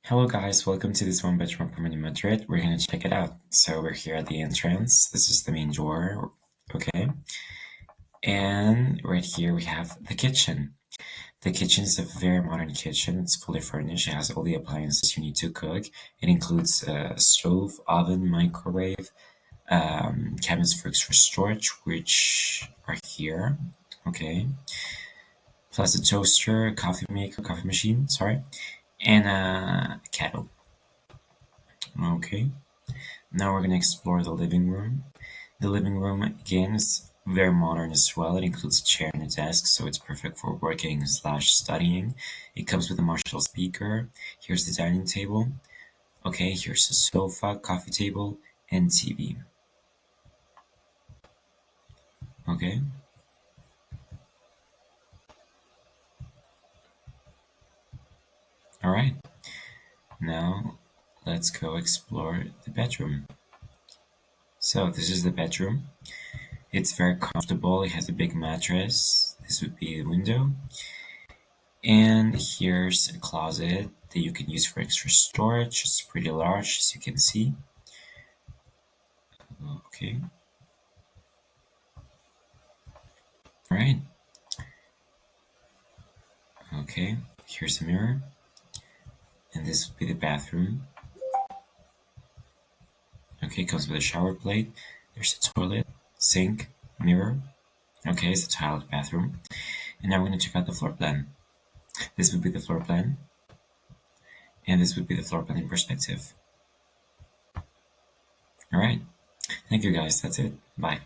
Hello guys, welcome to this one bedroom apartment in Madrid. We're gonna check it out. So we're here at the entrance. This is the main door, okay? And right here we have the kitchen. The kitchen is a very modern kitchen. It's fully furnished. It has all the appliances you need to cook. It includes a stove, oven, microwave, cabinets for extra storage, which are here, okay? Plus a toaster, a coffee maker, coffee machine, sorry, and a kettle. Okay. Now we're gonna explore the living room. The living room, again, is very modern as well. It includes a chair and a desk, so it's perfect for working/studying. It comes with a Marshall speaker. Here's the dining table. Okay, here's a sofa, coffee table, and TV. Okay. All right. Now let's go explore the bedroom. So this is the bedroom. It's very comfortable. It has a big mattress. This would be the window. And here's a closet that you can use for extra storage. It's pretty large, as you can see. Okay. All right. Okay. Here's a mirror. And this would be the bathroom. Okay, comes with a shower plate. There's a toilet, sink, mirror. Okay, it's a tiled bathroom. And now we're going to check out the floor plan. This would be the floor plan. And this would be the floor plan in perspective. All right. Thank you guys. That's it. Bye.